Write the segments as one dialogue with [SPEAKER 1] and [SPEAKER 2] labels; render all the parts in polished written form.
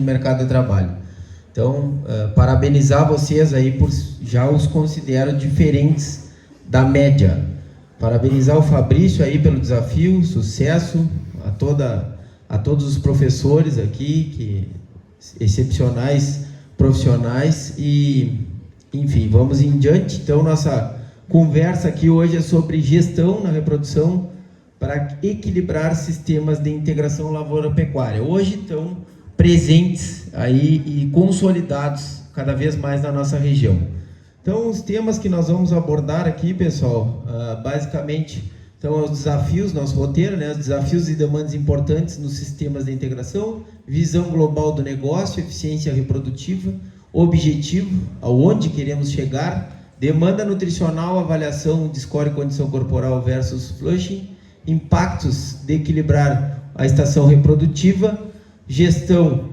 [SPEAKER 1] no mercado de trabalho. Então, parabenizar vocês aí por já os considero diferentes da média. Parabenizar o Fabrício aí pelo desafio, sucesso, a todos os professores aqui, excepcionais profissionais e, enfim, vamos em diante. Então, nossa conversa aqui hoje é sobre gestão na reprodução para equilibrar sistemas de integração lavoura-pecuária. Hoje estão presentes aí e consolidados cada vez mais na nossa região. Então, os temas que nós vamos abordar aqui, pessoal, basicamente, são os desafios, nosso roteiro, né? Os desafios e demandas importantes nos sistemas de integração, visão global do negócio, eficiência reprodutiva, objetivo, aonde queremos chegar, demanda nutricional, avaliação de score e condição corporal versus flushing, impactos de equilibrar a estação reprodutiva, gestão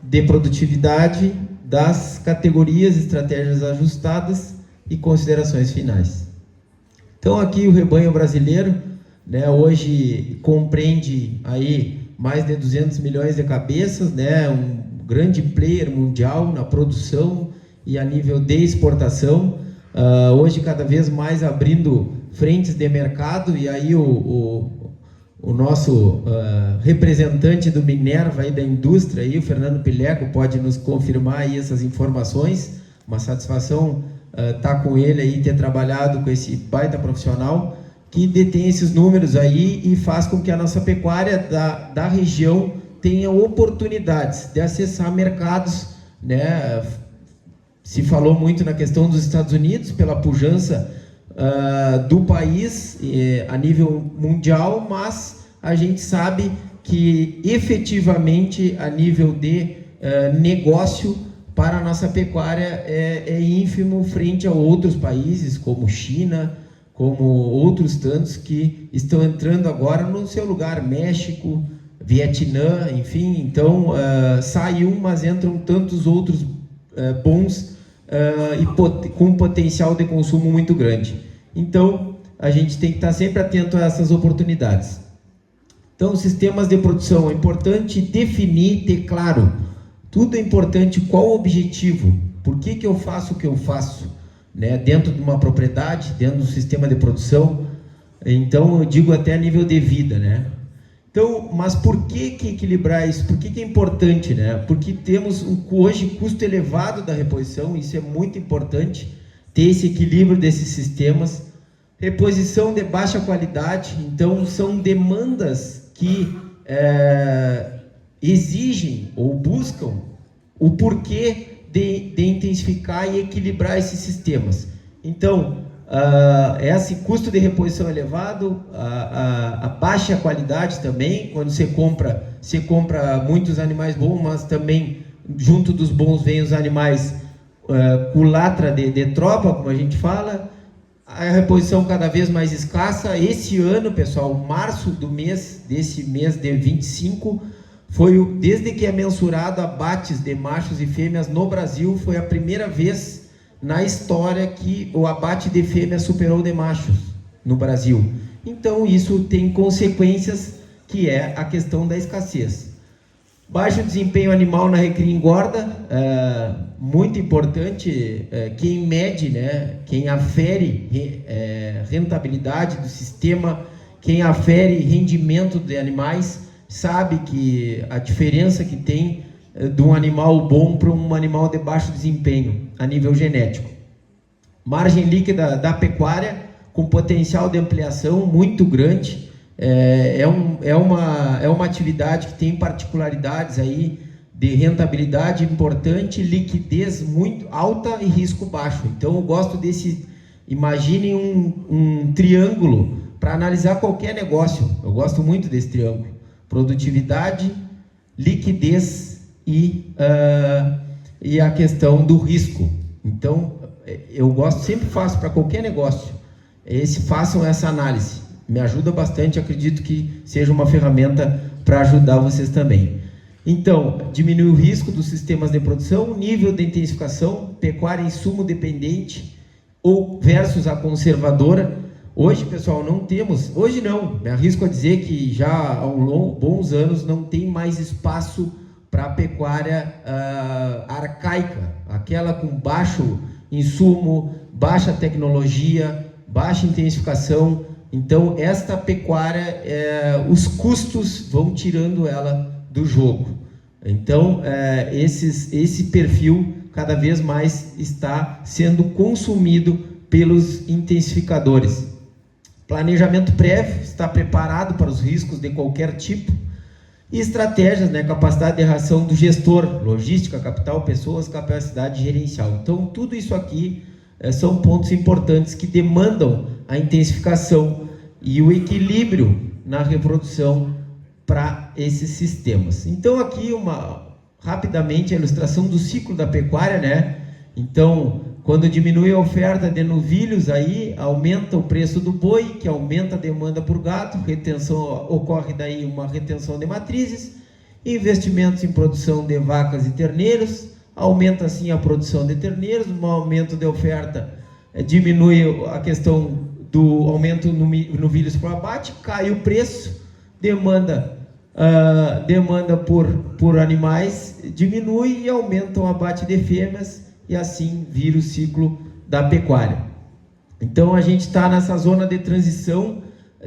[SPEAKER 1] de produtividade das categorias, estratégias ajustadas e considerações finais. Então aqui o rebanho brasileiro, né, hoje compreende aí mais de 200 milhões de cabeças, né, um grande player mundial na produção e a nível de exportação, hoje cada vez mais abrindo frentes de mercado, e aí o nosso representante do Minerva aí da indústria, aí, o Fernando Pileco, pode nos confirmar aí essas informações. Uma satisfação estar com ele aí, ter trabalhado com esse baita profissional que detém esses números aí e faz com que a nossa pecuária da região tenha oportunidades de acessar mercados, né? Se falou muito na questão dos Estados Unidos, pela pujança do país a nível mundial, mas a gente sabe que efetivamente a nível de negócio para a nossa pecuária é ínfimo frente a outros países como China, como outros tantos que estão entrando agora no seu lugar, México, Vietnã, enfim. Então sai um, mas entram tantos outros bons e com potencial de consumo muito grande. Então, a gente tem que estar sempre atento a essas oportunidades. Então, sistemas de produção, é importante definir, ter claro, tudo é importante, qual o objetivo, por que eu faço o que eu faço, né? Dentro de uma propriedade, dentro do sistema de produção. Então, eu digo até a nível de vida, né? Então, mas por que equilibrar isso? Por que é importante, né? Porque temos hoje custo elevado da reposição, isso é muito importante, ter esse equilíbrio desses sistemas. Reposição de baixa qualidade, então são demandas que exigem ou buscam o porquê de intensificar e equilibrar esses sistemas. Então, esse custo de reposição elevado, a baixa qualidade também, quando você compra muitos animais bons, mas também junto dos bons vem os animais culatra de tropa, como a gente fala, a reposição cada vez mais escassa. Esse ano, pessoal, março desse mês de 25, desde que é mensurado abates de machos e fêmeas no Brasil, foi a primeira vez na história que o abate de fêmeas superou de machos no Brasil. Então isso tem consequências, que é a questão da escassez. Baixo desempenho animal na recria engorda, muito importante. Quem mede, né, quem afere rentabilidade do sistema, quem afere rendimento de animais, sabe que a diferença que tem de um animal bom para um animal de baixo desempenho a nível genético. Margem líquida da pecuária com potencial de ampliação muito grande. É uma atividade que tem particularidades aí de rentabilidade importante, liquidez muito alta e risco baixo. Então eu gosto desse, imaginem um triângulo para analisar qualquer negócio. Eu gosto muito desse triângulo: produtividade, liquidez e a questão do risco. Então eu sempre faço para qualquer negócio, façam essa análise. Me ajuda bastante, acredito que seja uma ferramenta para ajudar vocês também. Então, diminuir o risco dos sistemas de produção, nível de intensificação, pecuária insumo dependente ou versus a conservadora. Hoje, pessoal, não temos, hoje não, me arrisco a dizer que já há bons anos não tem mais espaço para a pecuária arcaica, aquela com baixo insumo, baixa tecnologia, baixa intensificação. Então, esta pecuária, os custos vão tirando ela do jogo. Então, esse perfil cada vez mais está sendo consumido pelos intensificadores. Planejamento prévio, está preparado para os riscos de qualquer tipo. E estratégias, né, capacidade de reação do gestor, logística, capital, pessoas, capacidade gerencial. Então, tudo isso aqui são pontos importantes que demandam a intensificação e o equilíbrio na reprodução para esses sistemas. Então, aqui rapidamente a ilustração do ciclo da pecuária, né? Então, quando diminui a oferta de novilhos, aí aumenta o preço do boi, que aumenta a demanda por gado, ocorre daí uma retenção de matrizes, investimentos em produção de vacas e terneiros, aumenta assim a produção de terneiros, um aumento de oferta diminui a questão do aumento no novilhos para abate, cai o preço, demanda por animais diminui e aumenta o abate de fêmeas, e assim vira o ciclo da pecuária. Então a gente está nessa zona de transição,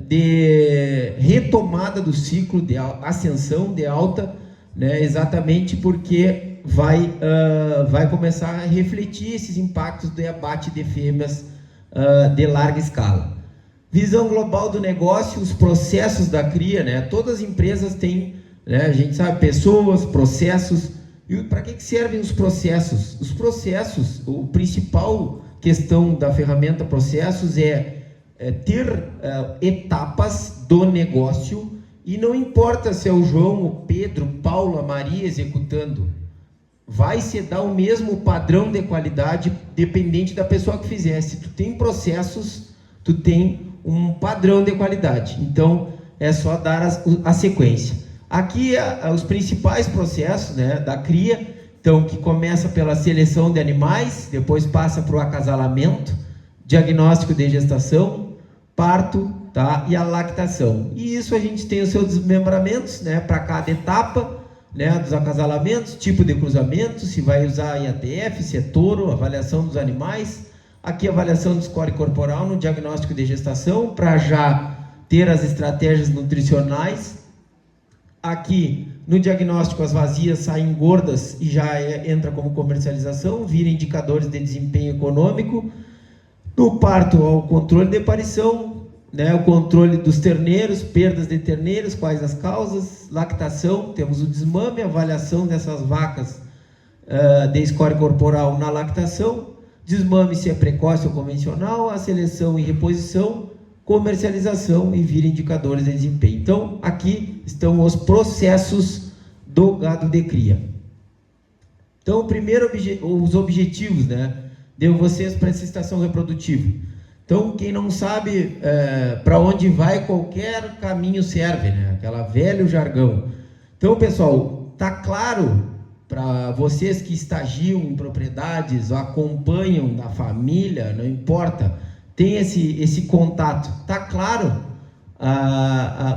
[SPEAKER 1] de retomada do ciclo, de ascensão, de alta, né, exatamente porque vai começar a refletir esses impactos do abate de fêmeas de larga escala. Visão global do negócio, os processos da cria, né? Todas as empresas têm, né, a gente sabe, pessoas, processos. E para que servem os processos? Os processos, a principal questão da ferramenta processos é ter etapas do negócio, e não importa se é o João, o Pedro, o Paulo, a Maria executando, vai se dar o mesmo padrão de qualidade dependente da pessoa que fizer. Se tu tem processos, tu tem um padrão de qualidade. Então, é só dar a sequência. Aqui, os principais processos, né, da cria, então, que começa pela seleção de animais, depois passa para o acasalamento, diagnóstico de gestação, parto, tá, e a lactação. E isso a gente tem os seus desmembramentos, né, para cada etapa, né, dos acasalamentos, tipo de cruzamento, se vai usar IATF, se é touro, avaliação dos animais. Aqui, avaliação do score corporal no diagnóstico de gestação, para já ter as estratégias nutricionais. Aqui, no diagnóstico, as vazias saem gordas e já entra como comercialização, vira indicadores de desempenho econômico. No parto, o controle de aparição, né, o controle dos terneiros, perdas de terneiros, quais as causas. Lactação, temos o desmame, avaliação dessas vacas de score corporal na lactação. Desmame, se é precoce ou convencional, a seleção e reposição, comercialização e vira indicadores de desempenho. Então, aqui estão os processos do gado de cria. Então, primeiro, os objetivos, né, de vocês para essa estação reprodutiva. Então, quem não sabe para onde vai, qualquer caminho serve, né, aquela velho jargão. Então, pessoal, tá claro para vocês que estagiam em propriedades, acompanham da família, não importa, tem esse contato, tá claro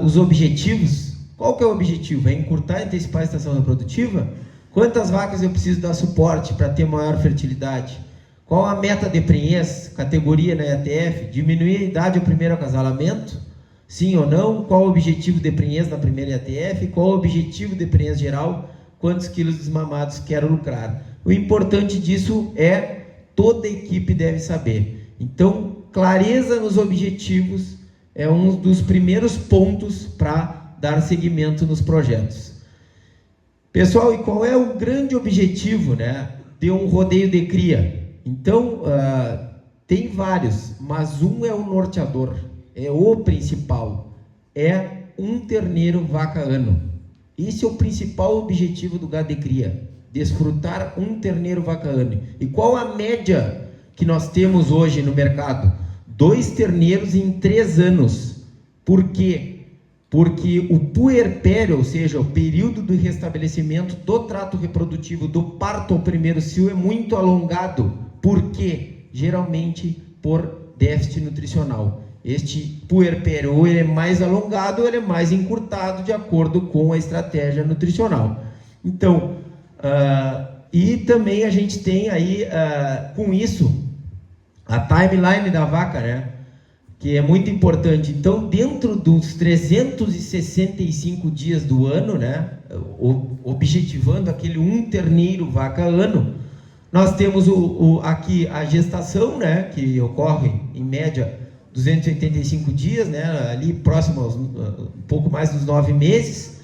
[SPEAKER 1] os objetivos? Qual que é o objetivo? É encurtar e antecipar a estação reprodutiva? Quantas vacas eu preciso dar suporte para ter maior fertilidade? Qual a meta de prenhez, categoria na IATF? Diminuir a idade ao primeiro acasalamento? Sim ou não? Qual o objetivo de prenhez na primeira IATF? Qual o objetivo de prenhez geral? Quantos quilos desmamados quero lucrar? O importante disso toda a equipe deve saber. Então, clareza nos objetivos é um dos primeiros pontos para dar seguimento nos projetos. Pessoal, e qual é o grande objetivo, né, de um rodeio de cria? Então, tem vários, mas um é o norteador, é o principal, é um terneiro vaca ano. Esse é o principal objetivo do gado de cria, desfrutar um terneiro vaca ano. E qual a média que nós temos hoje no mercado? 2 terneiros em 3 anos. Por quê? Porque o puerpério, ou seja, o período do restabelecimento do trato reprodutivo do parto ao primeiro cio é muito alongado. Por quê? Geralmente por déficit nutricional. Este puerpério, ou ele é mais alongado ou ele é mais encurtado de acordo com a estratégia nutricional. Então, e também a gente tem aí, com isso, a timeline da vaca, né? Que é muito importante. Então, dentro dos 365 dias do ano, né? Objetivando aquele um terneiro vaca ano, nós temos aqui a gestação, né? Que ocorre em média 285 dias, né? Ali próximo aos um pouco mais dos 9 meses.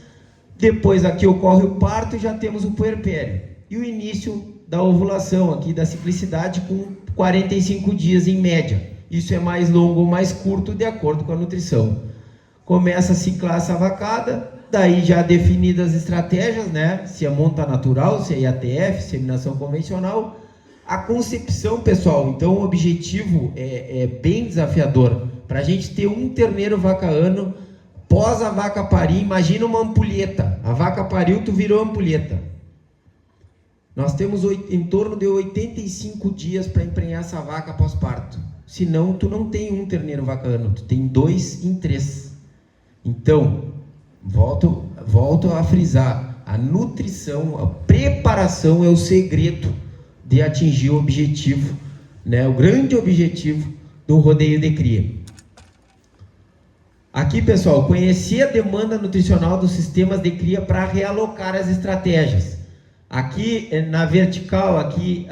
[SPEAKER 1] Depois aqui ocorre o parto e já temos o puerpério. E o início da ovulação aqui, da ciclicidade, com 45 dias em média. Isso é mais longo ou mais curto de acordo com a nutrição. Começa a ciclar essa vacada, daí já definidas as estratégias, né? Se é monta natural, se é IATF, seminação convencional. A concepção, pessoal, então o objetivo é bem desafiador. Para a gente ter um terneiro vaca ano, pós a vaca parir, imagina uma ampulheta. A vaca pariu, tu virou ampulheta. Nós temos em torno de 85 dias para emprenhar essa vaca pós-parto. Senão, tu não tem um terneiro vaca ano, tu tem 2 em 3. Então, volto a frisar, a nutrição, a preparação é o segredo de atingir o objetivo, né, o grande objetivo do rodeio de cria. Aqui, pessoal, conhecer a demanda nutricional dos sistemas de cria para realocar as estratégias. Aqui na vertical, aqui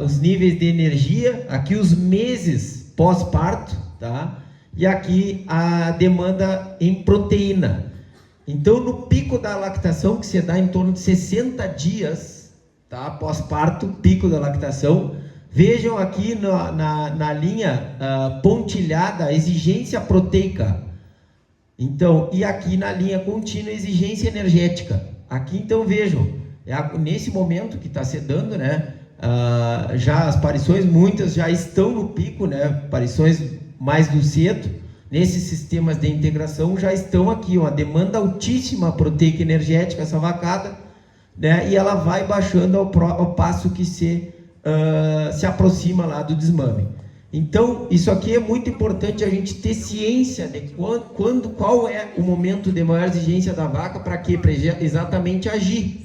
[SPEAKER 1] os níveis de energia, aqui os meses pós-parto, tá? E aqui a demanda em proteína. Então, no pico da lactação, que se dá em torno de 60 dias, tá? Pós-parto, pico da lactação, vejam aqui na linha pontilhada a exigência proteica. Então, e aqui na linha contínua, exigência energética. Aqui, então, vejam. Nesse momento que está se dando, né, já as parições, muitas já estão no pico, né, parições mais do cedo, nesses sistemas de integração já estão aqui, uma demanda altíssima proteica energética, essa vacada, né, e ela vai baixando ao passo que se aproxima lá do desmame. Então, isso aqui é muito importante a gente ter ciência de qual é o momento de maior exigência da vaca, para quê? Para exatamente agir.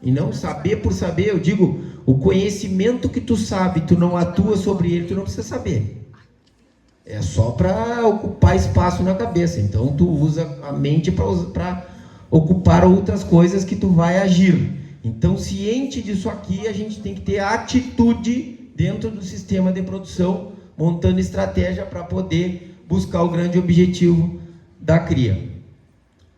[SPEAKER 1] E não saber por saber, eu digo, o conhecimento que tu sabe, tu não atua sobre ele, tu não precisa saber. É só para ocupar espaço na cabeça. Então tu usa a mente para ocupar outras coisas que tu vai agir. Então, ciente disso aqui, a gente tem que ter atitude dentro do sistema de produção, montando estratégia para poder buscar o grande objetivo da cria.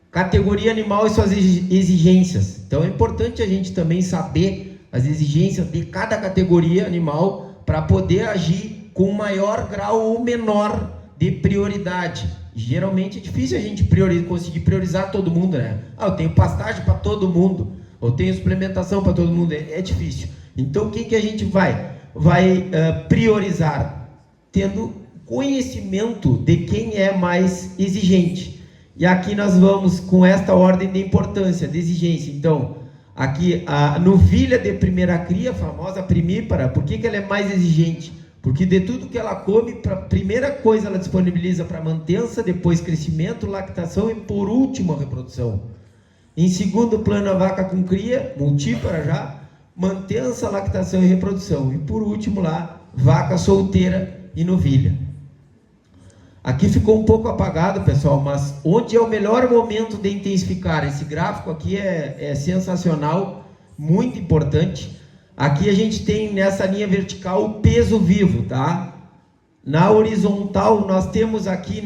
[SPEAKER 1] Categoria animal e suas exigências. Então é importante a gente também saber as exigências de cada categoria animal para poder agir com maior grau ou menor de prioridade. Geralmente é difícil a gente conseguir priorizar todo mundo, né? Eu tenho pastagem para todo mundo, eu tenho suplementação para todo mundo, é difícil. Então o que a gente vai priorizar? Tendo conhecimento de quem é mais exigente. E aqui nós vamos com esta ordem de importância, de exigência. Então, aqui a novilha de primeira cria, a famosa primípara, por que ela é mais exigente? Porque de tudo que ela come, a primeira coisa ela disponibiliza para mantença, depois crescimento, lactação e por último a reprodução. Em segundo plano, a vaca com cria, multípara já, mantença, lactação e reprodução. E por último lá, vaca solteira e novilha. Aqui ficou um pouco apagado, pessoal, mas onde é o melhor momento de intensificar? Esse gráfico aqui é sensacional, muito importante. Aqui a gente tem nessa linha vertical o peso vivo, tá? Na horizontal nós temos aqui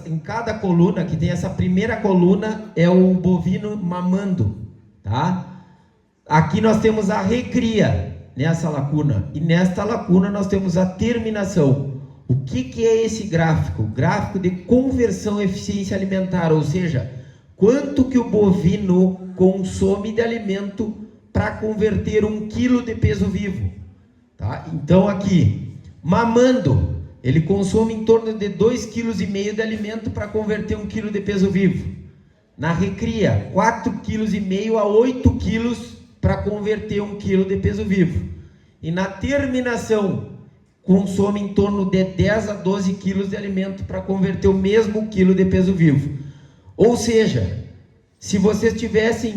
[SPEAKER 1] em cada coluna, que tem essa primeira coluna, é o bovino mamando, tá? Aqui nós temos a recria, nessa lacuna, e nesta lacuna nós temos a terminação. O que é esse gráfico? Gráfico de conversão eficiência alimentar, ou seja, quanto que o bovino consome de alimento para converter 1 quilo de peso vivo. Tá? Então aqui, mamando, ele consome em torno de 2,5 kg de alimento para converter 1 quilo de peso vivo. Na recria, 4,5 kg a 8 quilos para converter 1 quilo de peso vivo. E na terminação, consome em torno de 10 a 12 quilos de alimento para converter o mesmo quilo de peso vivo. Ou seja, se vocês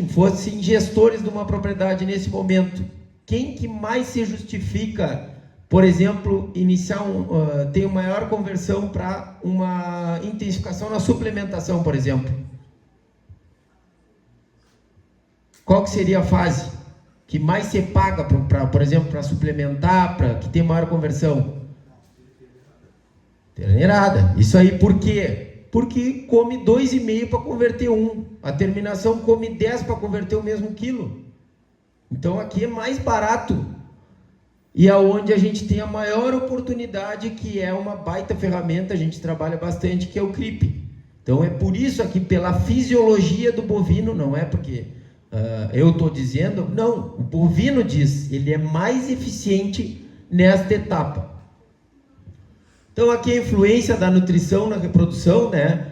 [SPEAKER 1] fossem gestores de uma propriedade nesse momento, quem que mais se justifica, por exemplo, ter uma maior conversão para uma intensificação na suplementação, por exemplo? Qual que seria a fase que mais se paga, por exemplo, para suplementar, para que tenha maior conversão? Terneirada. Isso aí por quê? Porque come 2,5 para converter 1. A terminação come 10 para converter o mesmo quilo. Então aqui é mais barato. E é onde a gente tem a maior oportunidade, que é uma baita ferramenta, a gente trabalha bastante, que é o CRIP. Então é por isso aqui, pela fisiologia do bovino, não é porque eu estou dizendo, não, o bovino diz, ele é mais eficiente nesta etapa. Então aqui a influência da nutrição na reprodução, né?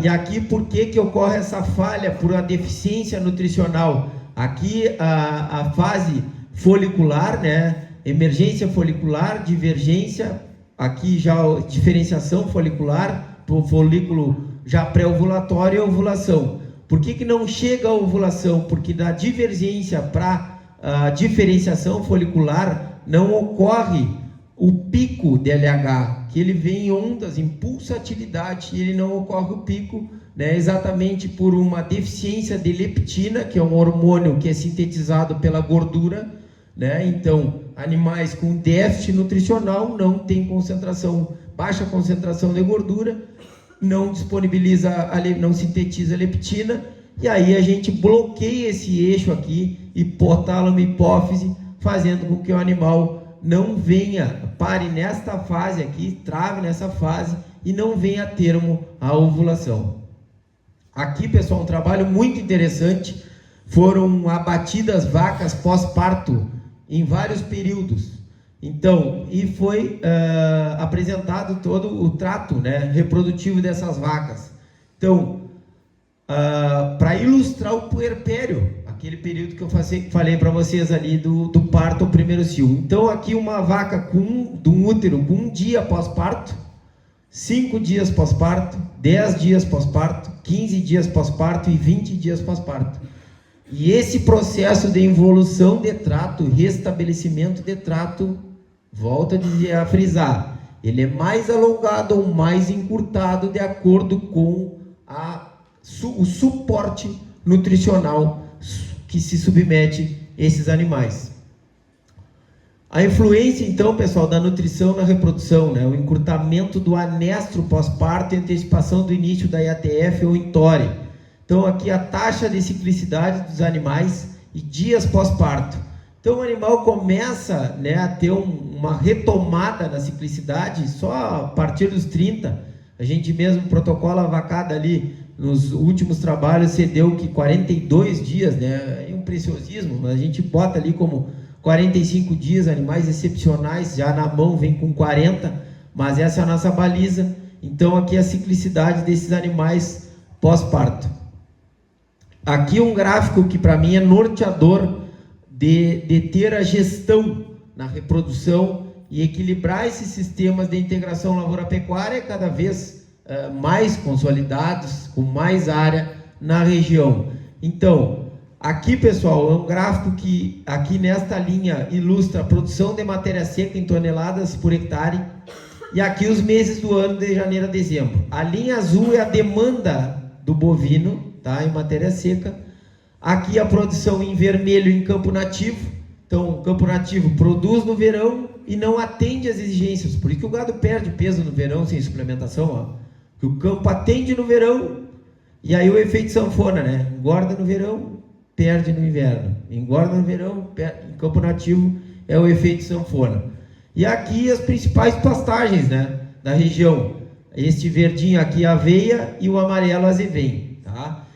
[SPEAKER 1] E aqui por que ocorre essa falha por uma deficiência nutricional? Aqui a fase folicular, né? Emergência folicular, divergência, aqui já diferenciação folicular, para o folículo já pré-ovulatório e ovulação. Por que não chega à ovulação? Porque da divergência para a diferenciação folicular não ocorre o pico de LH, que ele vem em ondas, em pulsatilidade, e ele não ocorre o pico, né, exatamente por uma deficiência de leptina, que é um hormônio que é sintetizado pela gordura, né? Então, animais com déficit nutricional não têm baixa concentração de gordura, não sintetiza leptina, e aí a gente bloqueia esse eixo aqui, hipotálamo e hipófise, fazendo com que o animal não pare nesta fase aqui, trave nessa fase e não venha a termo a ovulação. Aqui, pessoal, um trabalho muito interessante, foram abatidas vacas pós-parto em vários períodos. Então, e foi apresentado todo o trato, né, reprodutivo dessas vacas. Então, para ilustrar o puerpério, aquele período que eu falei para vocês ali do parto ao primeiro cio. Então, aqui uma vaca de um útero com 1 dia pós-parto, 5 dias pós-parto, 10 dias pós-parto, 15 dias pós-parto e 20 dias pós-parto. E esse processo de involução de trato, restabelecimento de trato, volto a frisar, ele é mais alongado ou mais encurtado de acordo com o suporte nutricional que se submete esses animais. A influência, então, pessoal, da nutrição na reprodução, né? O encurtamento do anestro pós-parto e antecipação do início da IATF ou INTORE. Então, aqui a taxa de ciclicidade dos animais e dias pós-parto. Então, o animal começa, né, a ter uma retomada na ciclicidade só a partir dos 30. A gente mesmo protocola a vacada ali, nos últimos trabalhos, cedeu que 42 dias, né, é um preciosismo, mas a gente bota ali como 45 dias, animais excepcionais, já na mão vem com 40, mas essa é a nossa baliza. Então aqui a ciclicidade desses animais pós-parto. Aqui um gráfico que para mim é norteador de ter a gestão na reprodução e equilibrar esses sistemas de integração lavoura-pecuária cada vez mais consolidados, com mais área na região. Então, aqui, pessoal, é um gráfico que aqui nesta linha ilustra a produção de matéria seca em toneladas por hectare, e aqui os meses do ano de janeiro a dezembro. A linha azul é a demanda do bovino, tá, em matéria seca. Aqui a produção em vermelho em campo nativo. Então, o campo nativo produz no verão e não atende às exigências. Por isso que o gado perde peso no verão sem suplementação, ó. Que o campo atende no verão, e aí o efeito sanfona, né? Engorda no verão, perde no inverno. Engorda no verão, perde. Em campo nativo é o efeito sanfona. E aqui as principais pastagens, né, da região. Este verdinho aqui, aveia, e o amarelo, azevém, tá?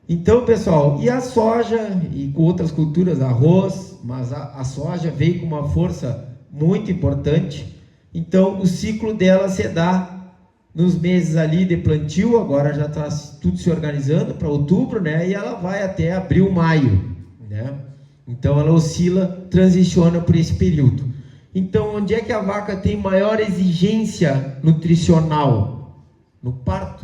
[SPEAKER 1] Então, pessoal, e a soja, e com outras culturas, arroz, mas a soja veio com uma força muito importante. Então, o ciclo dela se dá nos meses ali de plantio, agora já está tudo se organizando para outubro, né? E ela vai até abril, maio, né? Então ela oscila, transiciona por esse período. Então, onde é que a vaca tem maior exigência nutricional? No parto,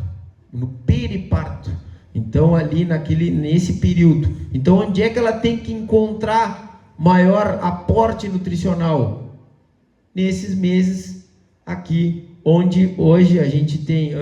[SPEAKER 1] no periparto. Então, ali nesse período. Então, onde é que ela tem que encontrar maior aporte nutricional? Nesses meses aqui, onde hoje a gente tem,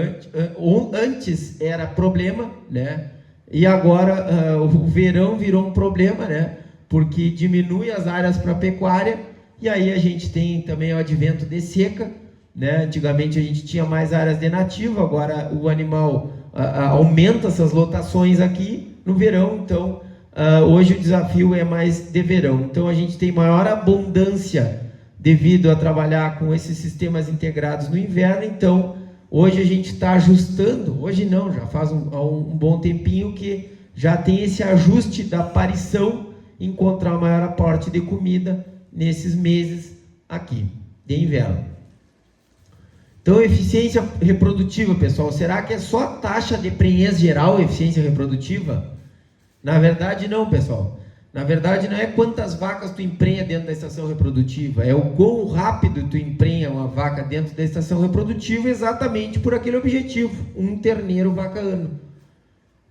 [SPEAKER 1] antes era problema, né? E agora o verão virou um problema, né? Porque diminui as áreas para pecuária, e aí a gente tem também o advento de seca, né? Antigamente a gente tinha mais áreas de nativo, agora o animal aumenta essas lotações aqui no verão, então hoje o desafio é mais de verão. Então a gente tem maior abundância devido a trabalhar com esses sistemas integrados no inverno. Então hoje a gente está ajustando, hoje não, já faz um bom tempinho que já tem esse ajuste da aparição, encontrar maior aporte de comida nesses meses aqui de inverno. Então, eficiência reprodutiva, pessoal, será que é só a taxa de prenhez geral eficiência reprodutiva? Na verdade não, pessoal. Na verdade não é quantas vacas tu emprenha dentro da estação reprodutiva, é o quão rápido tu emprenha uma vaca dentro da estação reprodutiva, exatamente por aquele objetivo, um terneiro vaca ano.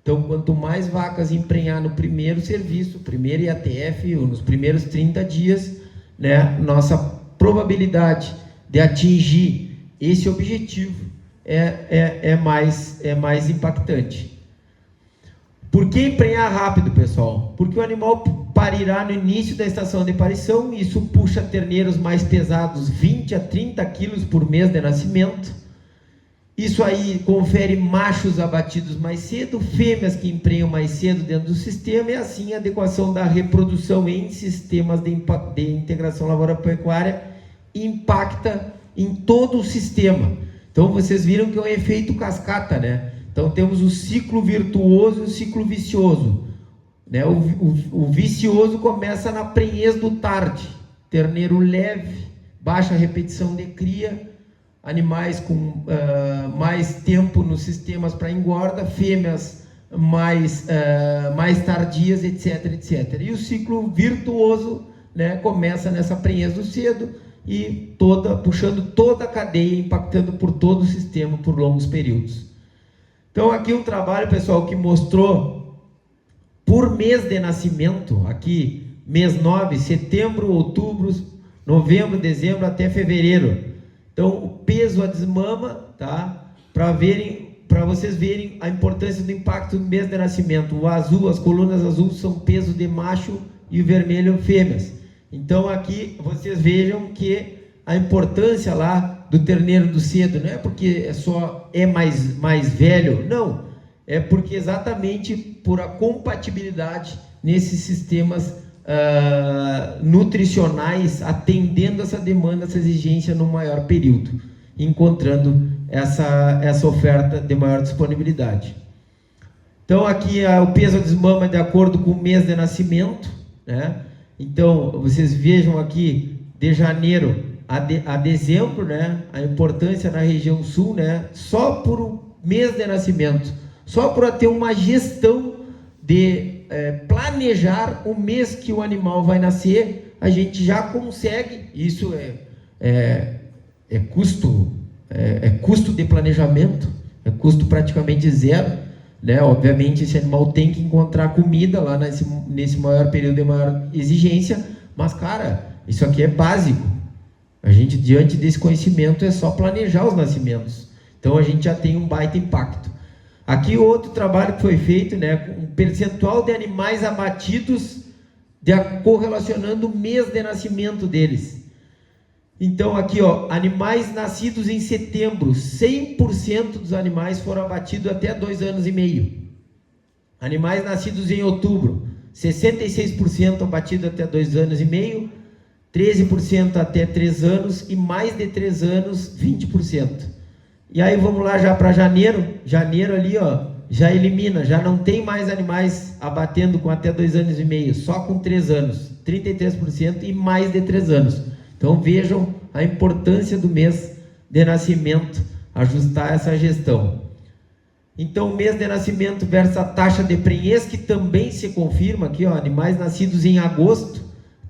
[SPEAKER 1] Então, quanto mais vacas emprenhar no primeiro serviço, primeiro IATF, ou nos primeiros 30 dias, né, nossa probabilidade de atingir esse objetivo é mais impactante. Por que emprenhar rápido, pessoal? Porque o animal parirá no início da estação de parição, isso puxa terneiros mais pesados, 20 a 30 quilos por mês de nascimento. Isso aí confere machos abatidos mais cedo, fêmeas que emprenham mais cedo dentro do sistema, e assim a adequação da reprodução em sistemas de integração lavoura-pecuária impacta em todo o sistema. Então vocês viram que é um efeito cascata, né? Então temos o ciclo virtuoso e o ciclo vicioso, né? O vicioso começa na prenhez do tarde, terneiro leve, baixa repetição de cria, animais com mais tempo nos sistemas para engorda, fêmeas mais tardias, etc, etc. E o ciclo virtuoso, né, começa nessa prenhez do cedo e puxando toda a cadeia, impactando por todo o sistema por longos períodos. Então aqui um trabalho, pessoal, que mostrou por mês de nascimento, aqui mês 9, setembro, outubro, novembro, dezembro até fevereiro. Então o peso a desmama, tá? Para vocês verem a importância do impacto no mês de nascimento. O azul, as colunas azuis são peso de macho e o vermelho fêmeas. Então aqui vocês vejam que a importância lá do terneiro do cedo não é porque é mais velho, não, é porque exatamente por a compatibilidade nesses sistemas nutricionais, atendendo essa demanda, essa exigência no maior período, encontrando essa oferta de maior disponibilidade. Então aqui o peso a desmama de acordo com o mês de nascimento, né? Então vocês vejam aqui de janeiro a dezembro, né? A importância na região sul, né? Só por um mês de nascimento, só por ter uma gestão de planejar o mês que o animal vai nascer, a gente já consegue. Isso é custo de planejamento, é custo praticamente zero, né? Obviamente esse animal tem que encontrar comida lá nesse maior período de maior exigência, mas cara, isso aqui é básico. A gente, diante desse conhecimento, é só planejar os nascimentos. Então a gente já tem um baita impacto. Aqui outro trabalho que foi feito, né, com um percentual de animais abatidos correlacionando o mês de nascimento deles. Então aqui, ó, animais nascidos em setembro, 100% dos animais foram abatidos até 2 anos e meio. Animais nascidos em outubro, 66% abatidos até 2 anos e meio, 13% até 3 anos e mais de 3 anos, 20%. E aí vamos lá já para janeiro. Janeiro ali, ó, já elimina, já não tem mais animais abatendo com até 2 anos e meio, só com 3 anos, 33% e mais de 3 anos. Então vejam a importância do mês de nascimento, ajustar essa gestão. Então o mês de nascimento versus a taxa de prenhez, que também se confirma aqui, ó, animais nascidos em agosto,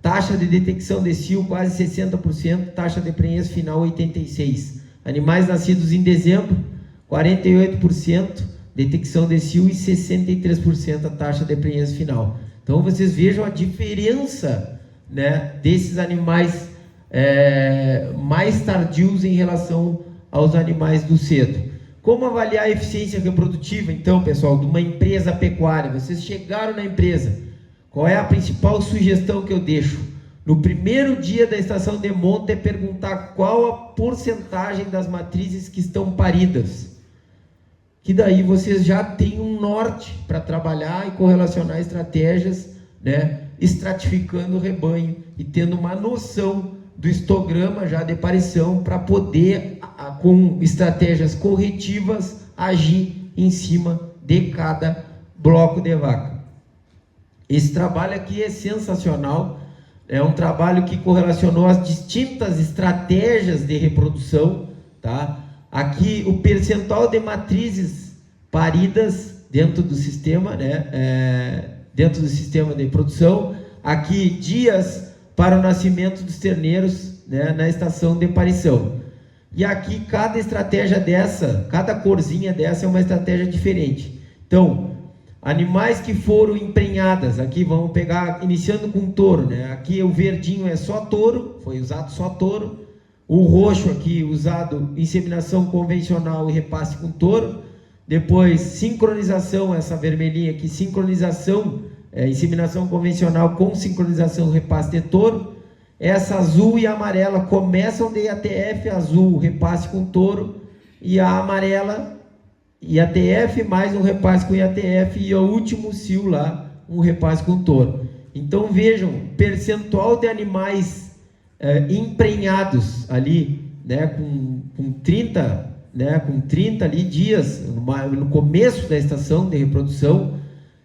[SPEAKER 1] taxa de detecção de cio quase 60%, taxa de prenhez final 86%. Animais nascidos em dezembro, 48% detecção de cio e 63% a taxa de prenhez final. Então vocês vejam a diferença, né, desses animais mais tardios em relação aos animais do cedo. Como avaliar a eficiência reprodutiva, então, pessoal, de uma empresa pecuária? Vocês chegaram na empresa, qual é a principal sugestão que eu deixo? No primeiro dia da estação de monta é perguntar qual a porcentagem das matrizes que estão paridas. Que daí vocês já têm um norte para trabalhar e correlacionar estratégias, né, estratificando o rebanho e tendo uma noção do histograma já de parição para poder, com estratégias corretivas, agir em cima de cada bloco de vaca. Esse trabalho aqui é sensacional, é um trabalho que correlacionou as distintas estratégias de reprodução, tá? Aqui o percentual de matrizes paridas dentro do sistema, né? Dentro do sistema de produção. Aqui dias para o nascimento dos terneiros, né, na estação de parição. E aqui cada estratégia dessa, cada corzinha dessa é uma estratégia diferente. Então, animais que foram emprenhadas, aqui vamos pegar, iniciando com touro, né? Aqui o verdinho é só touro, foi usado só touro. O roxo aqui usado inseminação convencional e repasse com touro. Depois sincronização, essa vermelhinha aqui, sincronização, inseminação convencional com sincronização repasse de touro. Essa azul e amarela começam de IATF, azul repasse com touro, e a amarela IATF mais um repasse com IATF, e o último cio lá, um repasse com touro. Então vejam, percentual de animais emprenhados ali, né, com 30, né, com 30 ali dias, no começo da estação de reprodução,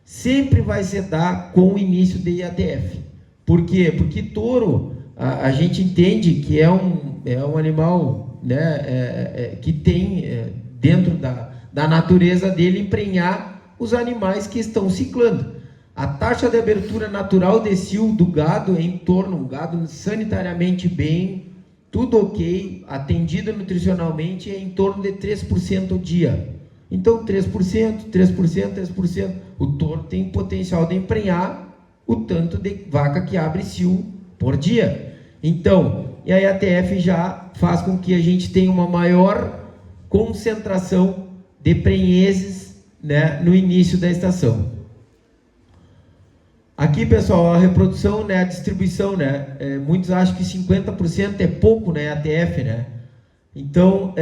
[SPEAKER 1] sempre vai se dar com o início de IATF. Por quê? Porque touro, a gente entende que é um animal, né, que tem dentro da natureza dele emprenhar os animais que estão ciclando. A taxa de abertura natural de cio do gado é em torno, um gado sanitariamente bem, tudo ok, atendido nutricionalmente, é em torno de 3% ao dia. Então 3%, 3%, 3%, o touro tem potencial de emprenhar o tanto de vaca que abre cio por dia. Então, e a IATF já faz com que a gente tenha uma maior concentração de prenhezes, né, no início da estação. Aqui, pessoal, a reprodução, né, a distribuição, né, muitos acham que 50% é pouco, né, IATF, né? Então,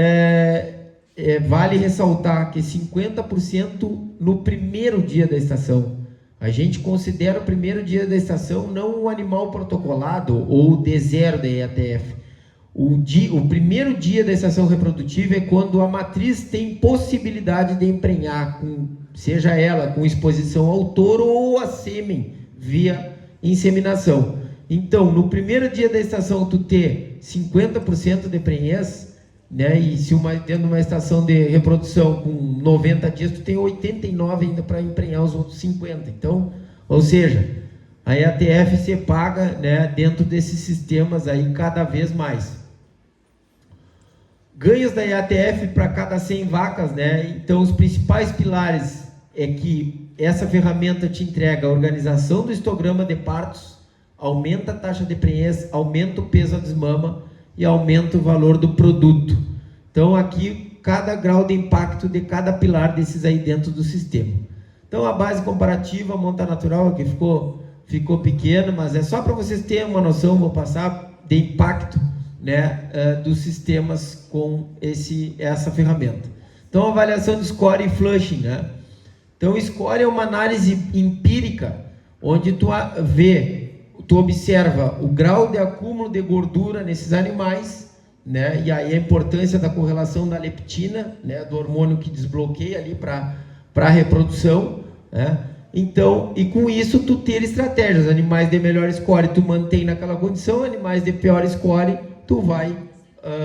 [SPEAKER 1] vale ressaltar que 50% no primeiro dia da estação. A gente considera o primeiro dia da estação não o animal protocolado ou o D0 da IATF. O primeiro dia da estação reprodutiva é quando a matriz tem possibilidade de emprenhar, seja ela com exposição ao touro ou a sêmen via inseminação. Então, no primeiro dia da estação, tu ter 50% de prenhez, né? E se dentro de uma estação de reprodução com 90 dias, tu tem 89 ainda para emprenhar os outros 50. Então, ou seja, a IATF se paga, né, dentro desses sistemas aí cada vez mais. Ganhos da IATF para cada 100 vacas, né? Então, os principais pilares é que essa ferramenta te entrega a organização do histograma de partos, aumenta a taxa de prenhez, aumenta o peso à desmama e aumenta o valor do produto. Então aqui cada grau de impacto de cada pilar desses aí dentro do sistema. Então a base comparativa, monta natural, aqui ficou pequena, mas é só para vocês terem uma noção, vou passar de impacto, né, dos sistemas com essa ferramenta. Então avaliação de score e flushing, né? Então, o score é uma análise empírica, onde tu observa o grau de acúmulo de gordura nesses animais, né? E aí a importância da correlação da leptina, né? Do hormônio que desbloqueia ali para a reprodução, né? Então, e com isso tu ter estratégias, animais de melhor score tu mantém naquela condição, animais de pior score tu vai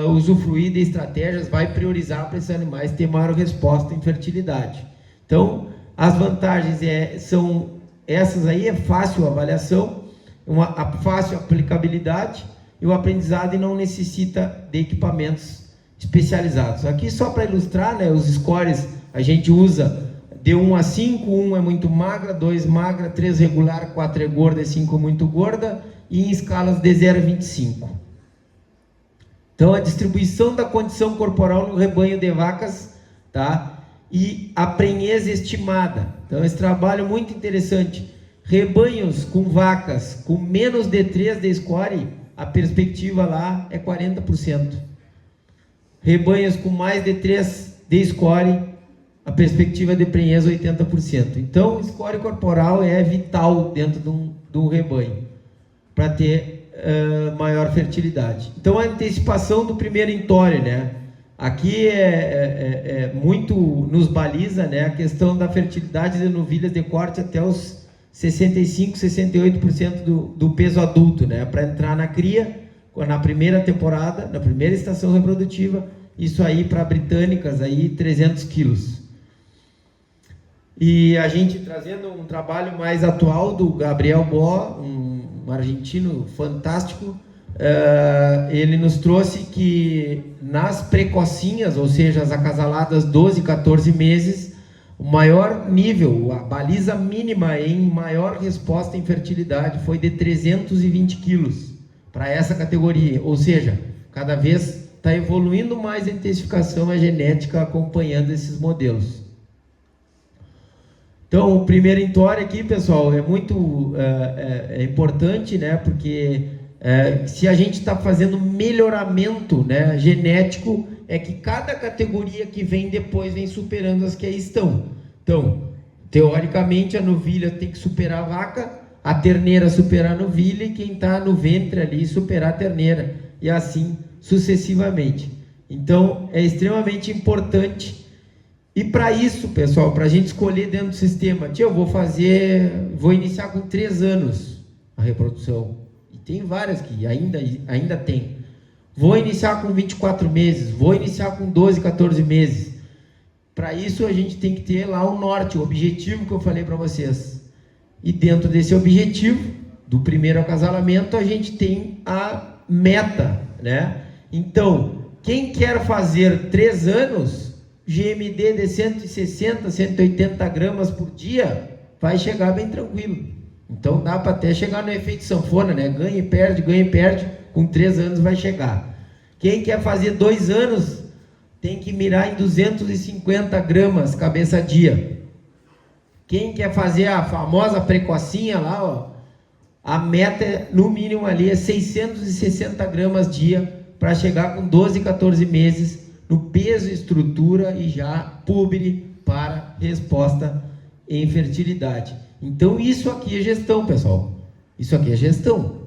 [SPEAKER 1] usufruir de estratégias, vai priorizar para esses animais ter maior resposta em fertilidade. Então, as vantagens são essas aí, é fácil a avaliação, a fácil aplicabilidade e o aprendizado e não necessita de equipamentos especializados. Aqui só para ilustrar, né, os scores a gente usa de 1 a 5, 1 é muito magra, 2 magra, 3 regular, 4 é gorda e 5 é muito gorda, e em escalas de 0 a 25. Então a distribuição da condição corporal no rebanho de vacas, tá? E a prenhez estimada. Então esse trabalho é muito interessante. Rebanhos com vacas com menos de 3 de score, a perspectiva lá é 40%. Rebanhos com mais de 3 de score, a perspectiva de prenhez 80%. Então o score corporal é vital dentro de um rebanho para ter maior fertilidade. Então a antecipação do primeiro entore, né? Aqui muito nos baliza, né, a questão da fertilidade de novilhas de corte até os 65, 68% do peso adulto, né, para entrar na cria na primeira temporada, na primeira estação reprodutiva. Isso aí para britânicas aí 300 quilos. E a gente trazendo um trabalho mais atual do Gabriel Bó, um argentino fantástico, ele nos trouxe que nas precocinhas, ou seja, as acasaladas 12, 14 meses, o maior nível, a baliza mínima em maior resposta em fertilidade foi de 320 quilos para essa categoria, ou seja, cada vez está evoluindo mais a intensificação, a genética acompanhando esses modelos. Então, o primeiro entore aqui, pessoal, é muito importante, né? Porque se a gente está fazendo melhoramento, né, genético, é que cada categoria que vem depois vem superando as que aí estão. Então, teoricamente, a novilha tem que superar a vaca, a terneira superar a novilha e quem está no ventre ali superar a terneira, e assim sucessivamente. Então, é extremamente importante. E para isso, pessoal, para a gente escolher dentro do sistema, eu vou iniciar com 3 anos a reprodução. E tem várias que ainda tem. Vou iniciar com 24 meses, vou iniciar com 12, 14 meses. Para isso a gente tem que ter lá um norte, o objetivo que eu falei para vocês. E dentro desse objetivo, do primeiro acasalamento, a gente tem a meta, né? Então, quem quer fazer 3 anos... GMD de 160, 180 gramas por dia, vai chegar bem tranquilo. Então dá para até chegar no efeito sanfona, né? Ganha e perde, com 3 anos vai chegar. Quem quer fazer 2 anos, tem que mirar em 250 gramas cabeça dia. Quem quer fazer a famosa precocinha lá, ó, a meta no mínimo ali é 660 gramas dia, para chegar com 12, 14 meses, no peso, estrutura e já púbere para resposta em fertilidade. Então isso aqui é gestão, pessoal. Isso aqui é gestão.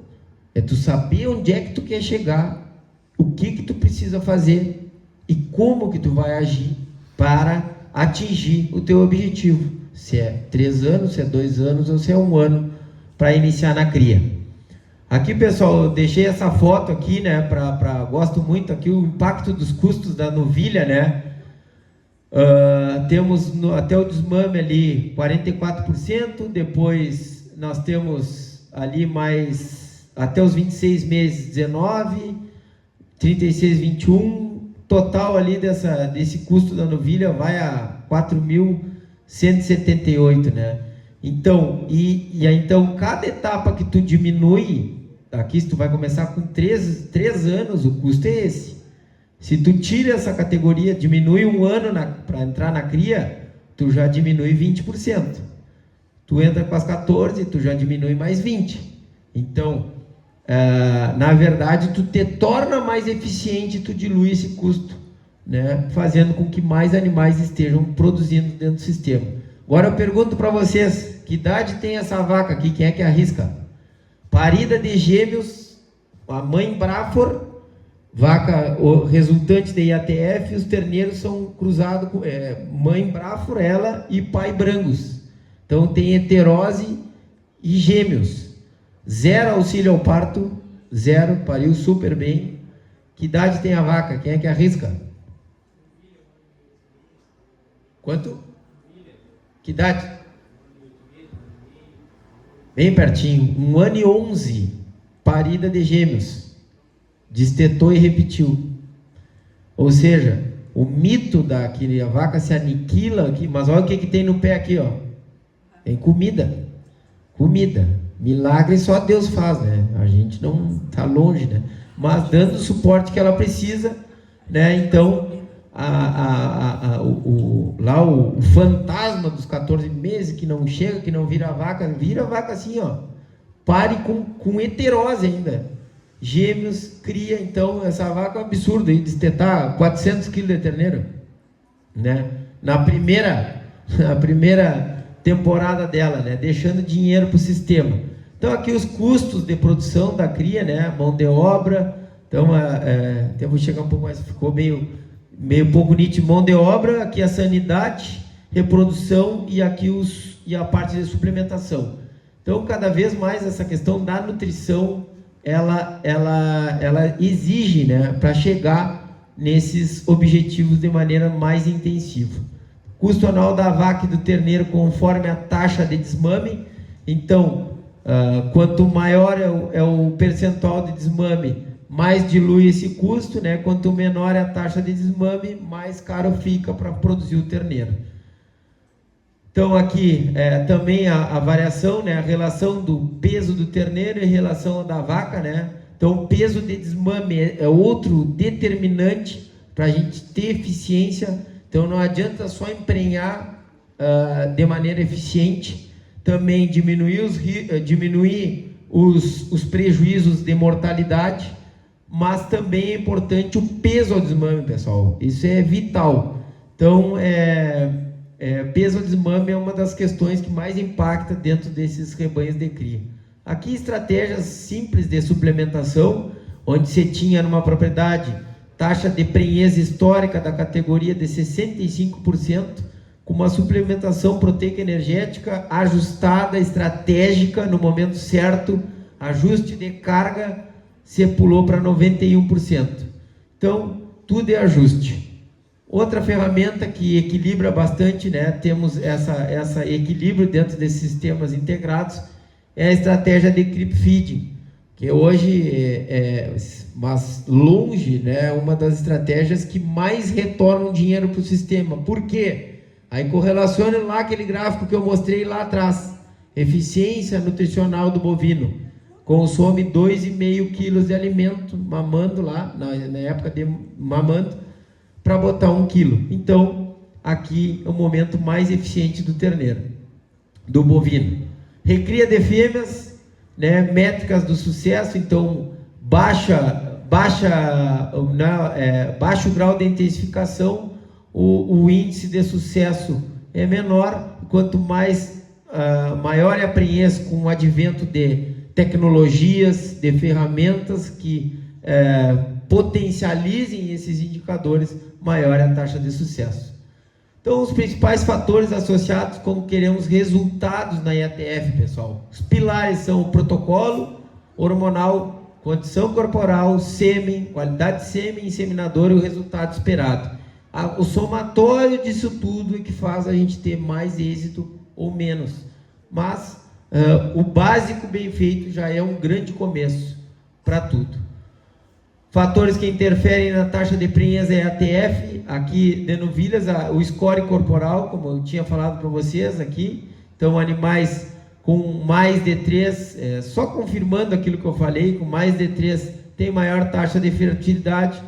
[SPEAKER 1] É tu saber onde é que tu quer chegar, o que que tu precisa fazer e como que tu vai agir para atingir o teu objetivo. Se é 3 anos, se é 2 anos ou se é 1 ano para iniciar na cria. Aqui, pessoal, eu deixei essa foto aqui, né, gosto muito aqui o impacto dos custos da novilha, né, temos até o desmame ali 44%, depois nós temos ali mais, até os 26 meses 19, 36, 21, total ali desse custo da novilha vai a 4.178, né, então, então cada etapa que tu diminui, aqui se tu vai começar com 3 anos, o custo é esse. Se tu tira essa categoria, diminui 1 ano para entrar na cria, tu já diminui 20%. Tu entra com as 14, tu já diminui mais 20%. Então, na verdade, tu te torna mais eficiente, tu dilui esse custo, né? Fazendo com que mais animais estejam produzindo dentro do sistema. Agora eu pergunto para vocês, que idade tem essa vaca aqui? Quem é que arrisca? Parida de gêmeos, a mãe Brafor, vaca resultante de IATF, os terneiros são cruzados com mãe Brafor, ela e pai Brangus. Então tem heterose e gêmeos. 0 auxílio ao parto, 0, pariu super bem. Que idade tem a vaca? Quem é que arrisca? Quanto? Que idade? bem pertinho, 1 ano e 11, parida de gêmeos, destetou e repetiu. Ou seja, o mito que a vaca se aniquila aqui, mas olha o que tem no pé aqui, ó. Tem comida. Milagre só Deus faz, né? A gente não está longe, né? Mas dando o suporte que ela precisa, né? Então, o fantasma dos 14 meses que não chega, que não vira vaca assim, ó. Pare com heterose ainda. Gêmeos, cria, então, essa vaca é um absurdo, aí, destetar 400 quilos de terneiro, né? Na primeira temporada dela, né? Deixando dinheiro para o sistema. Então, aqui os custos de produção da cria, né? Mão de obra, então, até vou chegar um pouco mais, ficou meio pouco nítido, mão de obra, aqui a sanidade, reprodução e aqui a parte de suplementação. Então, cada vez mais essa questão da nutrição, ela exige, né, para chegar nesses objetivos de maneira mais intensiva. Custo anual da vaca e do terneiro conforme a taxa de desmame. Então, quanto maior é o percentual de desmame, mais dilui esse custo, né? Quanto menor é a taxa de desmame, mais caro fica para produzir o terneiro. Então aqui também a variação, né? A relação do peso do terneiro em relação ao da vaca, né? Então o peso de desmame é outro determinante para a gente ter eficiência. Então não adianta só emprenhar de maneira eficiente, também diminuir os prejuízos de mortalidade, mas também é importante o peso ao desmame, pessoal. Isso é vital. Então, peso ao desmame é uma das questões que mais impacta dentro desses rebanhos de cria. Aqui, estratégias simples de suplementação, onde você tinha numa propriedade taxa de prenhez histórica da categoria de 65%, com uma suplementação proteica energética ajustada, estratégica, no momento certo, ajuste de carga, você pulou para 91%. Então, tudo é ajuste. Outra ferramenta que equilibra bastante, né? Temos essa equilíbrio dentro desses sistemas integrados, é a estratégia de creep feeding, que hoje mas longe, né, uma das estratégias que mais retornam dinheiro para o sistema. Por quê? Aí correlaciona lá aquele gráfico que eu mostrei lá atrás. Eficiência nutricional do bovino. Consome 2,5 quilos de alimento, mamando lá, na época de mamando, para botar 1 quilo. Então, aqui é o momento mais eficiente do terneiro, do bovino. Recria de fêmeas, né, métricas do sucesso, então, baixo grau de intensificação, o índice de sucesso é menor, quanto maior é a prenhez com o advento de tecnologias, de ferramentas que potencializem esses indicadores, maior é a taxa de sucesso. Então, os principais fatores associados quando queremos resultados na IATF, pessoal. Os pilares são o protocolo hormonal, condição corporal, sêmen, qualidade de sêmen, inseminador e o resultado esperado. O somatório disso tudo é que faz a gente ter mais êxito ou menos. Mas o básico bem feito já é um grande começo para tudo. Fatores que interferem na taxa de prenhez é ATF, aqui de novilhas, o score corporal, como eu tinha falado para vocês aqui. Então, animais com mais de 3, só confirmando aquilo que eu falei, com mais de 3 tem maior taxa de fertilidade,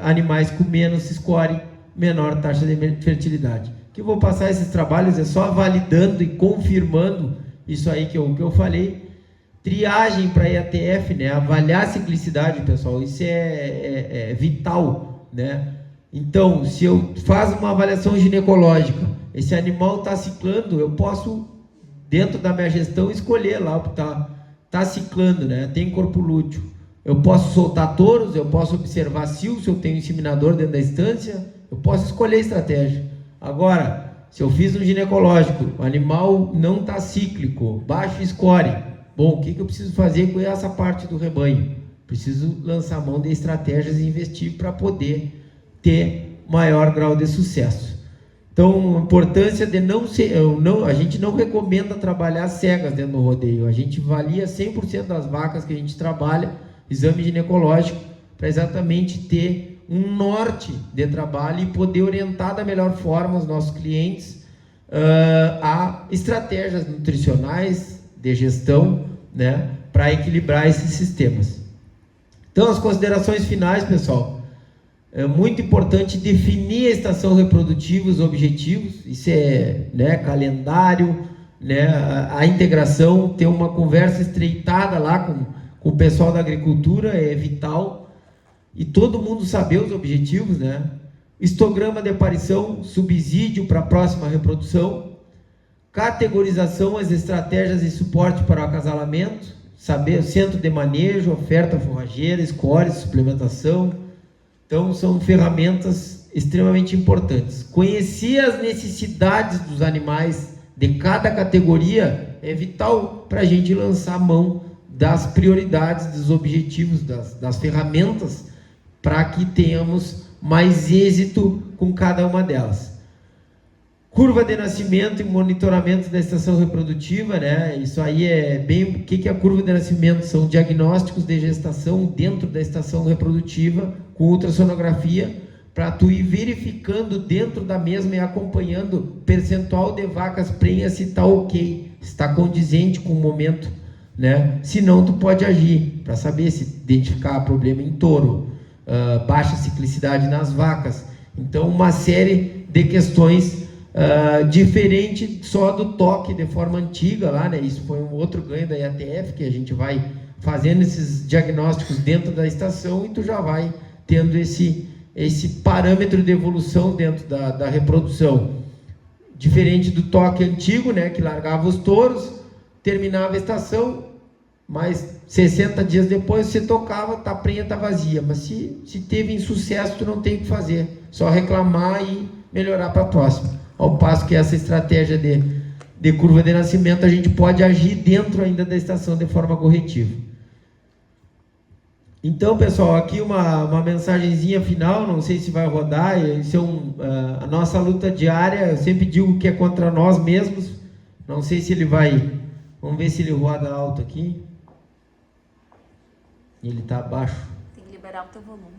[SPEAKER 1] animais com menos score, menor taxa de fertilidade. Que eu vou passar esses trabalhos, é só validando e confirmando isso aí que eu falei. Triagem para IATF, né? Avaliar a ciclicidade, pessoal, isso é vital, né? Então, se eu faço uma avaliação ginecológica, esse animal está ciclando, eu posso, dentro da minha gestão, escolher lá o que está ciclando, né? Tem corpo lúteo. Eu posso soltar touros, eu posso observar se eu tenho inseminador dentro da estância, eu posso escolher a estratégia. Agora, se eu fiz um ginecológico, o animal não está cíclico, baixo score, bom, o que eu preciso fazer com essa parte do rebanho? Preciso lançar mão de estratégias e investir para poder ter maior grau de sucesso. Então, a importância de não ser, a gente não recomenda trabalhar cegas dentro do rodeio. A gente avalia 100% das vacas que a gente trabalha, exame ginecológico, para exatamente ter um norte de trabalho e poder orientar da melhor forma os nossos clientes a estratégias nutricionais de gestão, né, para equilibrar esses sistemas. Então, as considerações finais, pessoal. É muito importante definir a estação reprodutiva, os objetivos, isso é, né, calendário, né, a integração, ter uma conversa estreitada lá com o pessoal da agricultura é vital, e todo mundo saber os objetivos, né? Histograma de aparição, subsídio para a próxima reprodução, categorização, as estratégias e suporte para o acasalamento, saber o centro de manejo, oferta forrageira, scores, suplementação. Então, são ferramentas extremamente importantes. Conhecer as necessidades dos animais de cada categoria é vital para a gente lançar a mão das prioridades, dos objetivos, das ferramentas, para que tenhamos mais êxito com cada uma delas. Curva de nascimento e monitoramento da estação reprodutiva, né? Isso aí é bem... O que é a curva de nascimento? São diagnósticos de gestação dentro da estação reprodutiva com ultrassonografia, para tu ir verificando dentro da mesma e acompanhando o percentual de vacas prenhas, se está ok, se está condizente com o momento, né? Se não, tu pode agir para saber se identificar problema em touro, baixa ciclicidade nas vacas. Então, uma série de questões diferente só do toque de forma antiga lá, né? Isso foi um outro ganho da IATF, que a gente vai fazendo esses diagnósticos dentro da estação e tu já vai tendo esse parâmetro de evolução dentro da reprodução. Diferente do toque antigo, né? Que largava os touros, terminava a estação, mas 60 dias depois você tocava, a prenha está vazia. Mas se teve insucesso, tu não tem o que fazer, só reclamar e melhorar para a próxima. Ao passo que essa estratégia de curva de nascimento, a gente pode agir dentro ainda da estação de forma corretiva. Então, pessoal, aqui uma mensagenzinha final, não sei se vai rodar, isso é a nossa luta diária, eu sempre digo que é contra nós mesmos, não sei se ele vai, vamos ver se ele roda alto aqui. Ele está abaixo.
[SPEAKER 2] Tem que liberar o teu volume.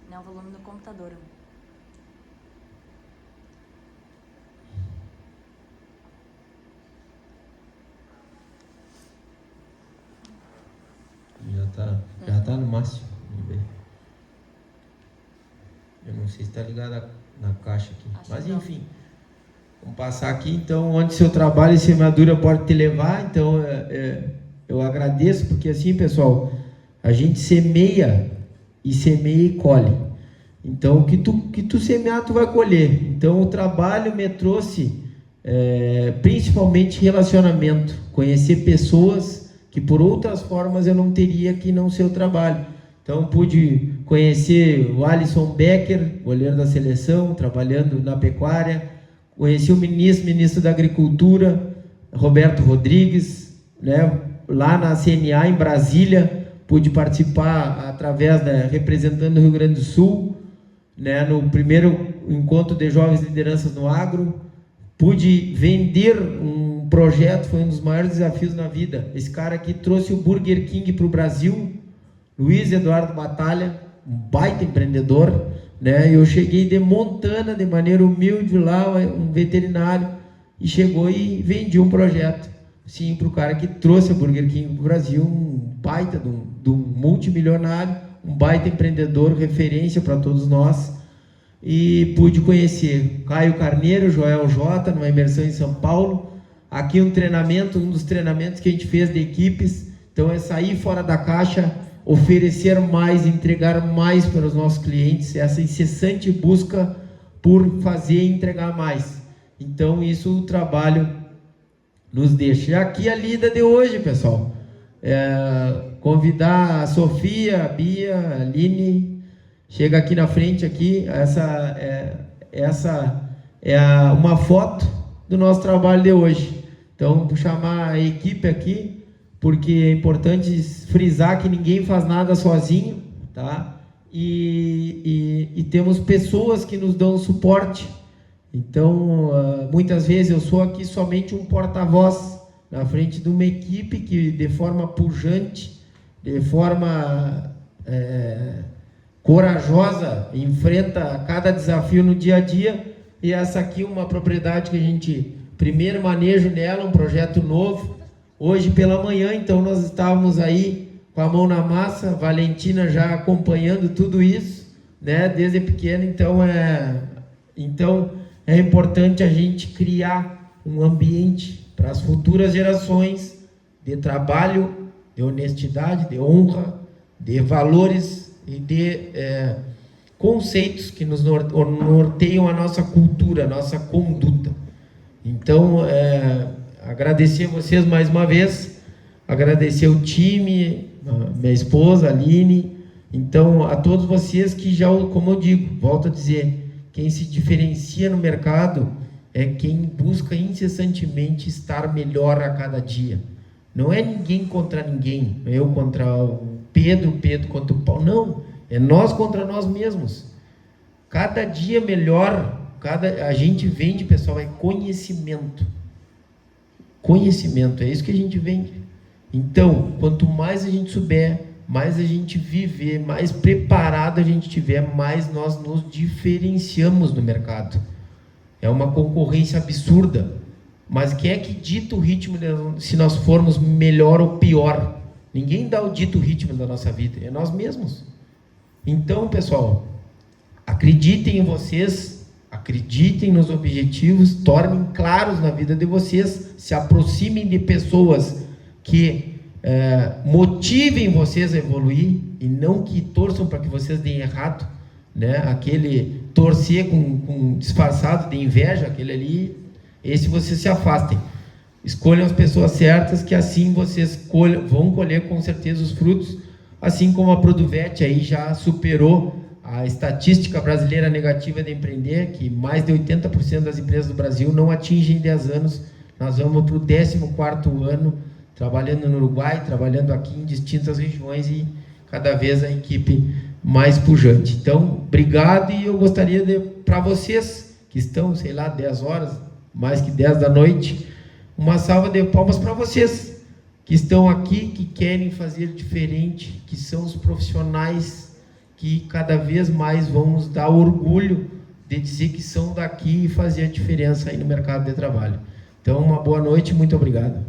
[SPEAKER 2] Não, o volume do computador.
[SPEAKER 1] Já tá no máximo. Vamos ver. Eu não sei se está ligado na caixa aqui. Mas enfim, vamos passar aqui. Então, onde seu trabalho e semeadura pode te levar. Então, eu agradeço, porque assim, pessoal, a gente semeia e colhe. Então, o que tu semear, tu vai colher. Então, o trabalho me trouxe principalmente relacionamento, conhecer pessoas que por outras formas eu não teria que não ser o trabalho. Então, pude conhecer o Alisson Becker, goleiro da seleção, trabalhando na pecuária. Conheci o ministro da Agricultura, Roberto Rodrigues, né, lá na CNA, em Brasília. Pude participar através, representando o Rio Grande do Sul, né, no primeiro encontro de jovens lideranças no agro. Pude vender um projeto, foi um dos maiores desafios na vida. Esse cara aqui trouxe o Burger King para o Brasil, Luiz Eduardo Batalha, um baita empreendedor, né? Eu cheguei de Montana, de maneira humilde lá, um veterinário, e chegou e vendi um projeto, sim, para o cara que trouxe a Burger King para o Brasil, um baita de um multimilionário, um baita empreendedor, referência para todos nós. E pude conhecer Caio Carneiro, Joel Jota, numa imersão em São Paulo. Aqui um dos treinamentos que a gente fez de equipes. Então é sair fora da caixa, oferecer mais, entregar mais para os nossos clientes, essa incessante busca por fazer e entregar mais. Então isso o trabalho nos deixa. E aqui a lida de hoje, pessoal. Convidar a Sofia, a Bia, a Aline, chega aqui na frente aqui. Essa é uma foto do nosso trabalho de hoje. Então, vou chamar a equipe aqui porque é importante frisar que ninguém faz nada sozinho, tá? E temos pessoas que nos dão suporte. Então, muitas vezes eu sou aqui somente um porta-voz na frente de uma equipe que, de forma pujante, de forma corajosa, enfrenta cada desafio no dia a dia. E essa aqui é uma propriedade que a gente primeiro manejo nela, um projeto novo. Hoje pela manhã, então, nós estávamos aí com a mão na massa, Valentina já acompanhando tudo isso, né, desde pequeno. Então é importante a gente criar um ambiente para as futuras gerações de trabalho, de honestidade, de honra, de valores e de conceitos que nos norteiam a nossa cultura, a nossa conduta. Então, agradecer a vocês mais uma vez, agradecer o time, minha esposa, a Aline, então a todos vocês que já, como eu digo, volto a dizer, quem se diferencia no mercado é quem busca incessantemente estar melhor a cada dia. Não é ninguém contra ninguém, eu contra o Pedro contra o Paulo, não, é nós contra nós mesmos. Cada dia melhor, a gente vende, pessoal, é conhecimento. Conhecimento, é isso que a gente vende. Então, quanto mais a gente souber, mais a gente viver, mais preparado a gente tiver, mais nós nos diferenciamos no mercado. É uma concorrência absurda, mas quem é que dita o ritmo se nós formos melhor ou pior? Ninguém dá o dito ritmo da nossa vida, é nós mesmos. Então, pessoal, acreditem em vocês, acreditem nos objetivos, tornem claros na vida de vocês, se aproximem de pessoas que motivem vocês a evoluir e não que torçam para que vocês deem errado, né? Aquele torcer com disfarçado de inveja, aquele ali, esse vocês se afastem. Escolham as pessoas certas, que assim vocês vão colher com certeza os frutos, assim como a Produvet aí já superou a estatística brasileira negativa de empreender, que mais de 80% das empresas do Brasil não atingem 10 anos. Nós vamos para o 14º ano, trabalhando no Uruguai, trabalhando aqui em distintas regiões e cada vez a equipe mais pujante. Então, obrigado, e eu gostaria para vocês que estão, sei lá, 10 horas, mais que 10 da noite, uma salva de palmas para vocês que estão aqui, que querem fazer diferente, que são os profissionais que cada vez mais vão nos dar orgulho de dizer que são daqui e fazer a diferença aí no mercado de trabalho. Então, uma boa noite, muito obrigado.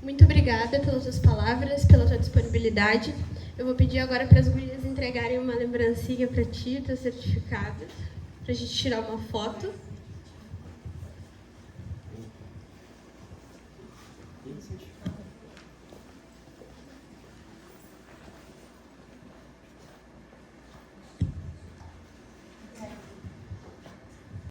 [SPEAKER 3] Muito obrigada pelas suas palavras, pela sua disponibilidade. Eu vou pedir agora para as gurias entregarem uma lembrancinha para ti, teu certificado, para a gente tirar uma foto.